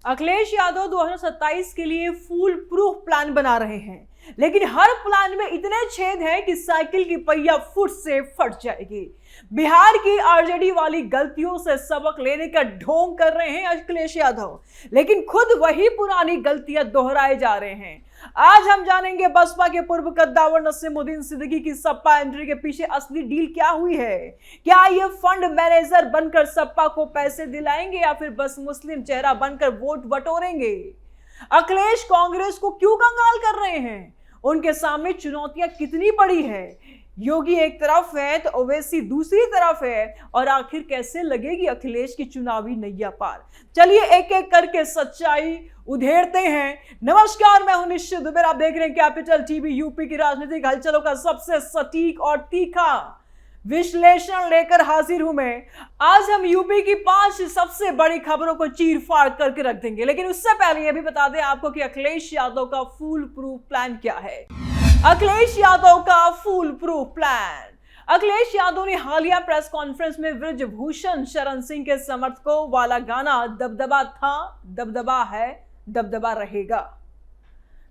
अखिलेश यादव 2027 के लिए full proof plan बना रहे हैं, लेकिन हर प्लान में इतने छेद हैं कि साइकिल की पहिया फुट से फट जाएगी। बिहार की आरजेडी वाली गलतियों से सबक लेने का ढोंग कर रहे हैं अखिलेश यादव, लेकिन खुद वही पुरानी गलतियां दोहराए जा रहे हैं। आज हम जानेंगे बसपा के पूर्व कद्दावर नसीमुद्दीन सिद्दीकी की सपा एंट्री के पीछे असली डील क्या हुई है। क्या ये फंड मैनेजर बनकर सपा को पैसे दिलाएंगे या फिर बस मुस्लिम चेहरा बनकर वोट बटोरेंगे। अखिलेश कांग्रेस को क्यों कंगाल कर रहे हैं, उनके सामने चुनौतियां कितनी बड़ी है। योगी एक तरफ है तो ओवैसी दूसरी तरफ है, और आखिर कैसे लगेगी अखिलेश की चुनावी नैया पार। चलिए एक एक करके सच्चाई उधेड़ते हैं। नमस्कार, मैं हूं निश्चित दुबे, आप देख रहे हैं कैपिटल टीवी। यूपी की राजनीतिक हलचलों का सबसे सटीक और तीखा विश्लेषण लेकर हाजिर हूं मैं। आज हम यूपी की 5 सबसे बड़ी खबरों को चीर फाड़ करके रख देंगे, लेकिन उससे पहले यह भी बता दें आपको कि अखिलेश यादव का फुल प्रूफ प्लान क्या है। अखिलेश यादव का full proof plan. Akhilesh Yadav ने हालिया प्रेस कॉन्फ्रेंस में ब्रजभूषण शरण सिंह के समर्थकों वाला गाना दबदबा था, दबदबा है, दबदबा रहेगा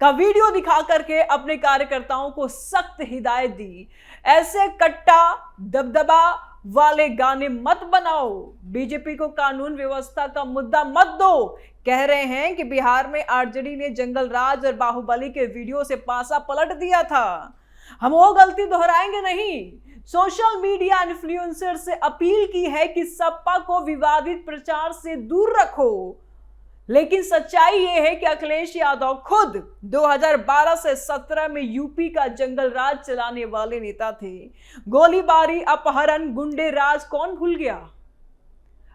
का वीडियो दिखा करके अपने कार्यकर्ताओं को सख्त हिदायत दी। ऐसे कट्टा दबदबा वाले गाने मत बनाओ, बीजेपी को कानून व्यवस्था का मुद्दा मत दो। कह रहे हैं कि बिहार में आरजेडी ने जंगल राज और बाहुबली के वीडियो से पासा पलट दिया था, हम वो गलती दोहराएंगे नहीं। सोशल मीडिया इन्फ्लुएंसर से अपील की है कि सपा को विवादित प्रचार से दूर रखो, लेकिन सच्चाई यह है कि अखिलेश यादव खुद 2012 से 17 में यूपी का जंगल राज चलाने वाले नेता थे। गोलीबारी, अपहरण, गुंडे राज कौन भूल गया।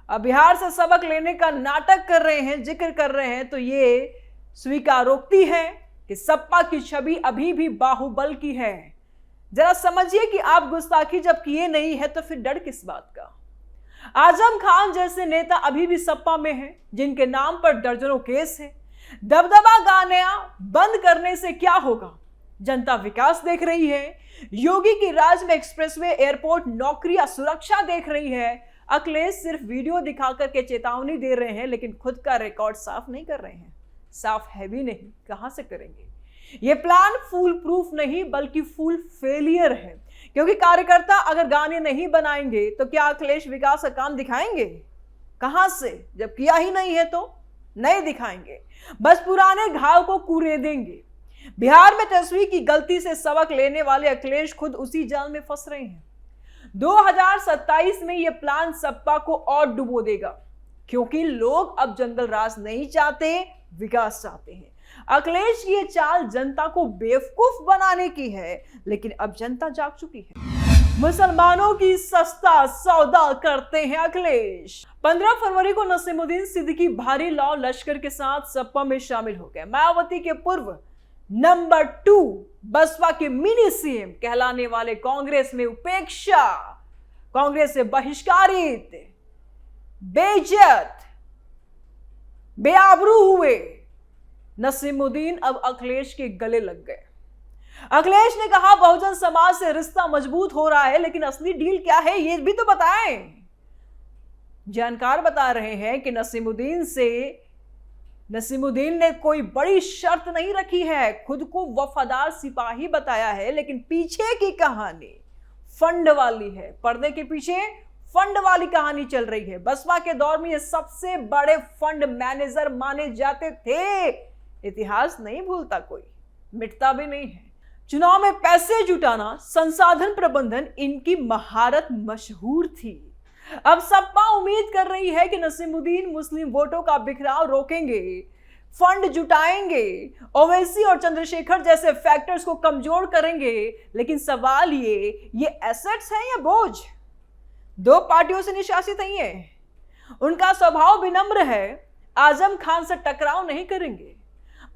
अब बिहार से सबक लेने का नाटक कर रहे हैं, जिक्र कर रहे हैं, तो ये स्वीकारोक्ति है कि सपा की छवि अभी भी बाहुबल की है। जरा समझिए कि आप गुस्ताखी जब किए नहीं है तो फिर डर किस बात का। आजम खान जैसे नेता अभी भी सपा में हैं, जिनके नाम पर दर्जनों केस है। दबदबा गाना बंद करने से क्या होगा, जनता विकास देख रही है। योगी की राज में एक्सप्रेसवे, एयरपोर्ट, नौकरियां, सुरक्षा देख रही है। अखिलेश सिर्फ वीडियो दिखा करके चेतावनी दे रहे हैं, लेकिन खुद का रिकॉर्ड साफ नहीं कर रहे हैं। साफ है भी नहीं, कहां से करेंगे। यह प्लान फुल प्रूफ नहीं बल्कि फुल फेलियर है, क्योंकि कार्यकर्ता अगर गाने नहीं बनाएंगे तो क्या अखिलेश विकास का काम दिखाएंगे कहां से, जब किया ही नहीं है तो नहीं दिखाएंगे, बस पुराने घाव को कुरेदेंगे। बिहार में तस्वीर की गलती से सबक लेने वाले अखिलेश खुद उसी जाल में फंस रहे हैं। 2027 में यह प्लान सपा को और डुबो देगा, क्योंकि लोग अब जंगल राज नहीं चाहते, विकास चाहते हैं। अखिलेश की ये चाल जनता को बेवकूफ बनाने की है, लेकिन अब जनता जाग चुकी है। मुसलमानों की सस्ता सौदा करते हैं अखिलेश। 15 फरवरी को नसीमुद्दीन सिद्दीकी भारी लाव लश्कर के साथ सपा में शामिल हो गए। मायावती के पूर्व नंबर 2 बसपा के मिनी सीएम कहलाने वाले कांग्रेस में उपेक्षा, कांग्रेस से बहिष्कारित, बेइज्जत, बेआबरू हुए नसीमुद्दीन अब अखिलेश के गले लग गए। अखिलेश ने कहा बहुजन समाज से रिश्ता मजबूत हो रहा है, लेकिन असली डील क्या है ये भी तो बताएं। जानकार बता रहे हैं कि नसीमुद्दीन ने कोई बड़ी शर्त नहीं रखी है, खुद को वफादार सिपाही बताया है, लेकिन पीछे की कहानी फंड वाली है। पर्दे के पीछे फंड वाली कहानी चल रही है। बसपा के दौर में ये सबसे बड़े फंड मैनेजर माने जाते थे। इतिहास नहीं भूलता कोई, मिटता भी नहीं है। चुनाव में पैसे जुटाना, संसाधन प्रबंधन, इनकी महारत मशहूर थी। अब सपा उम्मीद कर रही है कि नसीमुद्दीन मुस्लिम वोटों का बिखराव रोकेंगे, फंड जुटाएंगे, ओवैसी और चंद्रशेखर जैसे फैक्टर्स को कमजोर करेंगे। लेकिन सवाल ये एसेट्स हैं या बोझ। 2 पार्टियों से निशासित नहीं है, उनका स्वभाव विनम्र है, आजम खान से टकराव नहीं करेंगे।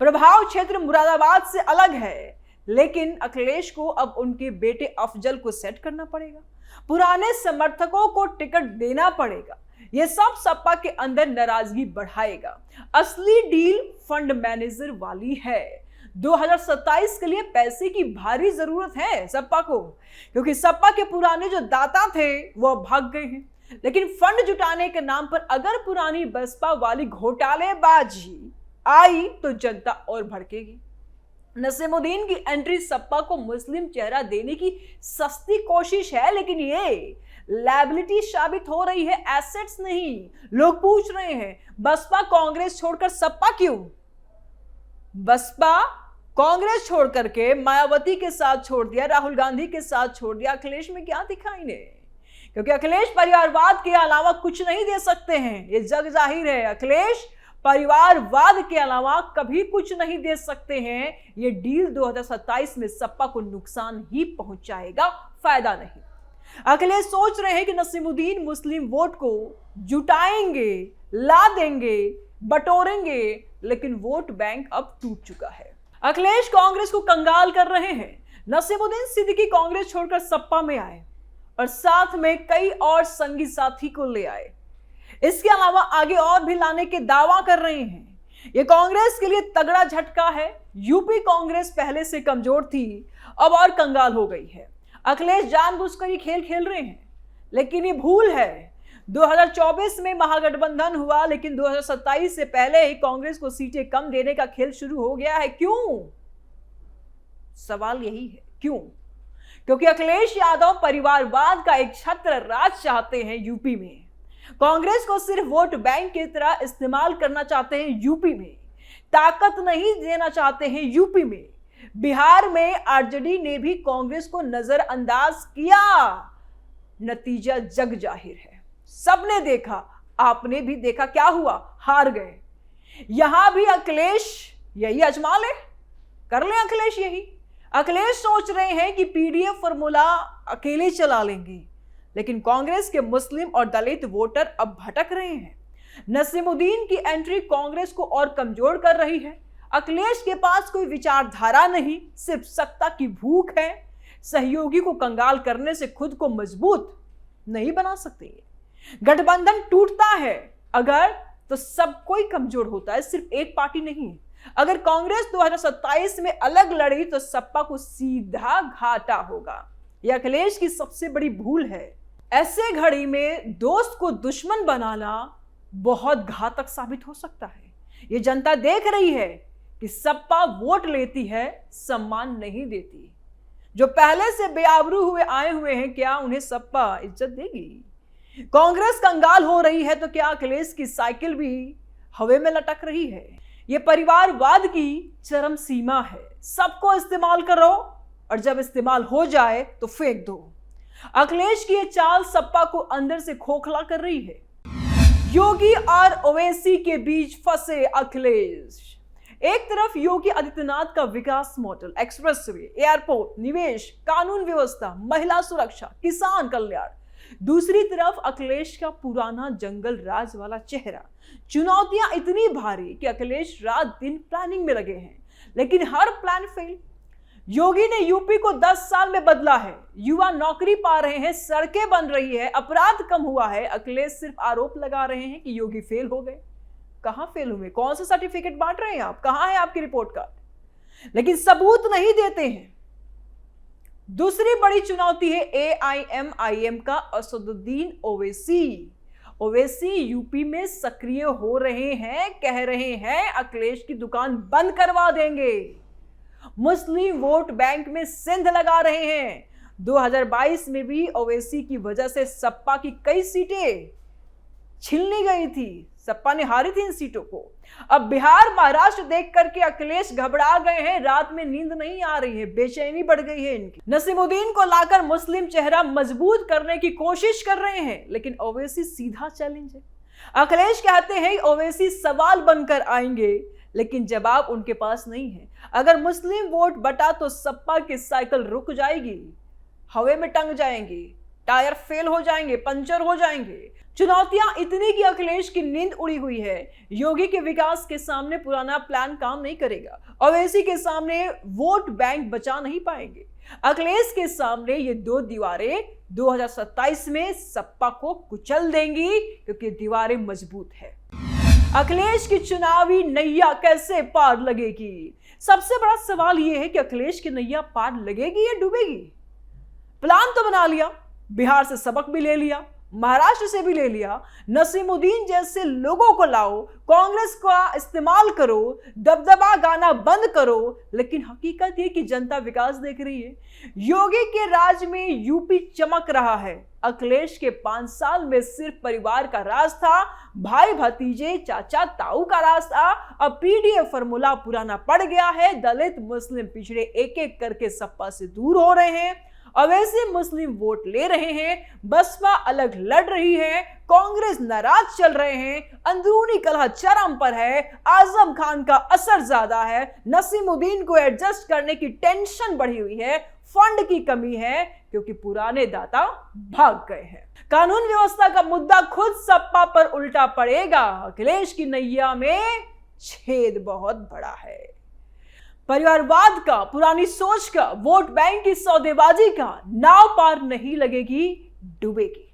प्रभाव क्षेत्र मुरादाबाद से अलग है, लेकिन अखिलेश को अब उनके बेटे अफजल को सेट करना पड़ेगा, पुराने समर्थकों को टिकट देना पड़ेगा। यह सब सपा के अंदर नाराजगी बढ़ाएगा। असली डील फंड मैनेजर वाली है। 2027 के लिए पैसे की भारी जरूरत है सपा को, क्योंकि सपा के पुराने जो दाता थे वो भाग गए हैं। लेकिन फंड जुटाने के नाम पर अगर पुरानी बसपा वाली घोटालेबाजी आई तो जनता और भड़केगी। नसीमुद्दीन की एंट्री सपा को मुस्लिम चेहरा देने की सस्ती कोशिश है, लेकिन ये लायबिलिटी साबित हो रही है, एसेट्स नहीं। लोग पूछ रहे हैं बसपा कांग्रेस छोड़कर सपा क्यों? बसपा कांग्रेस छोड़ करके मायावती के साथ छोड़ दिया, राहुल गांधी के साथ छोड़ दिया, अखिलेश में क्या दिखा इन्हें? क्योंकि अखिलेश परिवारवाद के अलावा कुछ नहीं दे सकते हैं, ये जग जाहिर है। अखिलेश परिवारवाद के अलावा कभी कुछ नहीं दे सकते हैं। ये डील 2027 में सपा को नुकसान ही पहुंचाएगा, फायदा नहीं। अखिलेश सोच रहे हैं कि नसीमुद्दीन मुस्लिम वोट को जुटाएंगे, ला देंगे, बटोरेंगे, लेकिन वोट बैंक अब टूट चुका है। अखिलेश कांग्रेस को कंगाल कर रहे हैं। नसीमुद्दीन सिद्दीकी कांग्रेस छोड़कर सपा में आए और साथ में कई और संगी साथी को ले आए। इसके अलावा आगे और भी लाने के दावा कर रहे हैं। यह कांग्रेस के लिए तगड़ा झटका है। यूपी कांग्रेस पहले से कमजोर थी, अब और कंगाल हो गई है। अखिलेश जानबूझकर ये खेल खेल रहे हैं, लेकिन ये भूल है। 2024 में महागठबंधन हुआ, लेकिन 2027 से पहले ही कांग्रेस को सीटें कम देने का खेल शुरू हो गया है। क्यों? सवाल यही है, क्यों? क्योंकि अखिलेश यादव परिवारवाद का एक छत्र राज चाहते हैं यूपी में। कांग्रेस को सिर्फ वोट बैंक की तरह इस्तेमाल करना चाहते हैं यूपी में, ताकत नहीं देना चाहते हैं यूपी में। बिहार में आरजेडी ने भी कांग्रेस को नजरअंदाज किया, नतीजा जग जाहिर है, सबने देखा, आपने भी देखा, क्या हुआ? हार गए। यहां भी अखिलेश यही आजमा ले, कर ले अखिलेश यही। अखिलेश सोच रहे हैं कि पीडीएफ फॉर्मूला अकेले चला लेंगे, लेकिन कांग्रेस के मुस्लिम और दलित वोटर अब भटक रहे हैं। नसीमुद्दीन की एंट्री कांग्रेस को और कमजोर कर रही है। अखिलेश के पास कोई विचारधारा नहीं, सिर्फ सत्ता की भूख है। सहयोगी को कंगाल करने से खुद को मजबूत नहीं बना सकते। गठबंधन टूटता है अगर, तो सब कोई कमजोर होता है, सिर्फ एक पार्टी नहीं। अगर कांग्रेस 2027 में अलग लड़ी तो सपा को सीधा घाटा होगा। यह अखिलेश की सबसे बड़ी भूल है। ऐसे घड़ी में दोस्त को दुश्मन बनाना बहुत घातक साबित हो सकता है। यह जनता देख रही है कि सपा वोट लेती है, सम्मान नहीं देती। जो पहले से बेआबरू हुए आए हुए हैं, क्या उन्हें सपा इज्जत देगी? कांग्रेस कंगाल हो रही है तो क्या अखिलेश की साइकिल भी हवा में लटक रही है? यह परिवारवाद की चरम सीमा है। सबको इस्तेमाल करो और जब इस्तेमाल हो जाए तो फेंक दो। अखिलेश की यह चाल सपा को अंदर से खोखला कर रही है। योगी और ओवैसी के बीच फंसे अखिलेश। एक तरफ योगी आदित्यनाथ का विकास मॉडल, एक्सप्रेसवे, एयरपोर्ट, निवेश, कानून व्यवस्था, महिला सुरक्षा, किसान कल्याण। दूसरी तरफ अखिलेश का पुराना जंगल राज वाला चेहरा। चुनौतियां इतनी भारी कि अखिलेश रात दिन प्लानिंग में लगे हैं, लेकिन हर प्लान फेल। योगी ने यूपी को 10 साल में बदला है। युवा नौकरी पा रहे हैं, सड़कें बन रही है, अपराध कम हुआ है। अखिलेश सिर्फ आरोप लगा रहे हैं कि योगी फेल हो गए। कहां फेल हुए? कौन सा सर्टिफिकेट बांट रहे हैं आप? कहां है आपकी रिपोर्ट कार्ड? लेकिन सबूत नहीं देते हैं। दूसरी बड़ी चुनौती है एआईएमआईएम का असदुद्दीन ओवैसी। ओवैसी यूपी में सक्रिय हो रहे हैं, कह रहे हैं अखिलेश की दुकान बंद करवा देंगे। मुस्लिम वोट बैंक में सिंध लगा रहे हैं। 2022 में भी ओवैसी की वजह से सपा की कई सीटें छीनी गई थी, सपा ने हारी थी इन सीटों को। अब बिहार महाराष्ट्र देख करके अखिलेश घबरा गए हैं, रात में नींद नहीं आ रही है, बेचैनी बढ़ गई है इनकी। नसीमुद्दीन को लाकर मुस्लिम चेहरा मजबूत करने की कोशिश कर रहे हैं, लेकिन ओवैसी सीधा चैलेंज है। अखिलेश कहते हैं ओवैसी सवाल बनकर आएंगे, लेकिन जवाब उनके पास नहीं है। अगर मुस्लिम वोट बटा तो सपा की साइकिल रुक जाएगी, हवा में टंग जाएंगी, टायर फेल हो जाएंगे, पंचर हो जाएंगे। चुनौतियां इतनी कि अखिलेश की नींद उड़ी हुई है। योगी के विकास के सामने पुराना प्लान काम नहीं करेगा। ओवैसी के सामने वोट बैंक बचा नहीं पाएंगे। अखिलेश के सामने ये दो दीवारें 2027 में सपा को कुचल देंगी, क्योंकि दीवारें मजबूत है। अखिलेश की चुनावी नैया कैसे पार लगेगी? सबसे बड़ा सवाल यह है कि अखिलेश की नैया पार लगेगी या डूबेगी? प्लान तो बना लिया, बिहार से सबक भी ले लिया, महाराष्ट्र से भी ले लिया। नसीमुद्दीन जैसे लोगों को लाओ, कांग्रेस का इस्तेमाल करो, दबदबा गाना बंद करो, लेकिन हकीकत ये कि जनता विकास देख रही है। योगी के राज में यूपी चमक रहा है। अखिलेश के 5 साल में सिर्फ परिवार का राज था, भाई भतीजे चाचा ताऊ का राज था। अब पीडीए फॉर्मूला पुराना पड़ गया है। दलित मुस्लिम पिछड़े एक एक करके सपा से दूर हो रहे हैं, अवैसे मुस्लिम वोट ले रहे हैं, बसपा अलग लड़ रही है, कांग्रेस नाराज चल रहे हैं, अंदरूनी कलह चरम पर है, आजम खान का असर ज्यादा है, नसीमुद्दीन को एडजस्ट करने की टेंशन बढ़ी हुई है, फंड की कमी है क्योंकि पुराने दाता भाग गए हैं। कानून व्यवस्था का मुद्दा खुद सपा पर उल्टा पड़ेगा। अखिलेश की नैया में छेद बहुत बड़ा है। परिवारवाद का, पुरानी सोच का, वोट बैंक की सौदेबाजी का नाव पार नहीं लगेगी, डूबेगी।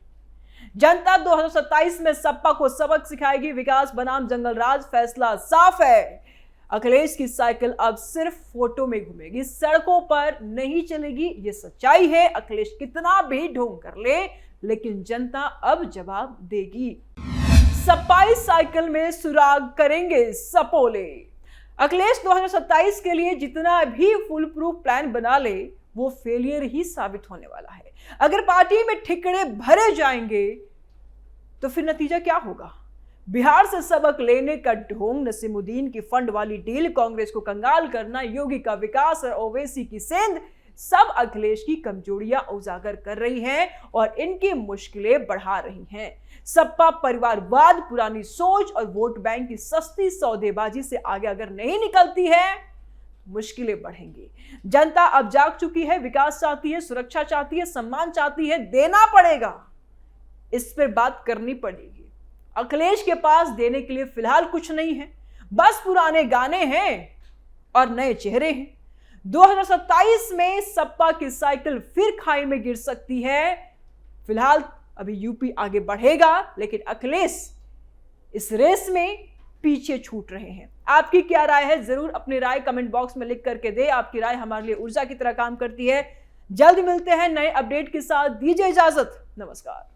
जनता 2027 में सपा को सबक सिखाएगी। विकास बनाम जंगल राज, फैसला साफ है। अखिलेश की साइकिल अब सिर्फ फोटो में घूमेगी, सड़कों पर नहीं चलेगी। ये सच्चाई है। अखिलेश कितना भी ढोंग कर ले, लेकिन जनता अब जवाब देगी। सपाई साइकिल में सुराग करेंगे सपोले। अखिलेश 2027 के लिए जितना भी फुल प्रूफ प्लान बना ले, वो फेलियर ही साबित होने वाला है। अगर पार्टी में ठिकड़े भरे जाएंगे तो फिर नतीजा क्या होगा? बिहार से सबक लेने का ढोंग, नसीमुद्दीन की फंड वाली डील, कांग्रेस को कंगाल करना, योगी का विकास और ओवैसी की सेंध, सब अखिलेश की कमजोरियां उजागर कर रही हैं और इनकी मुश्किलें बढ़ा रही हैं। सपा परिवारवाद, पुरानी सोच और वोट बैंक की सस्ती सौदेबाजी से आगे अगर नहीं निकलती है, मुश्किलें बढ़ेंगी। जनता अब जाग चुकी है, विकास चाहती है, सुरक्षा चाहती है, सम्मान चाहती है, देना पड़ेगा। इस पर बात करनी पड़ेगी। अखिलेश के पास देने के लिए फिलहाल कुछ नहीं है, बस पुराने गाने हैं और नए चेहरे हैं। 2027 में सपा की साइकिल फिर खाई में गिर सकती है। फिलहाल अभी यूपी आगे बढ़ेगा, लेकिन अखिलेश इस रेस में पीछे छूट रहे हैं। आपकी क्या राय है? जरूर अपनी राय कमेंट बॉक्स में लिख करके दे। आपकी राय हमारे लिए ऊर्जा की तरह काम करती है। जल्द मिलते हैं नए अपडेट के साथ। दीजिए इजाजत, नमस्कार।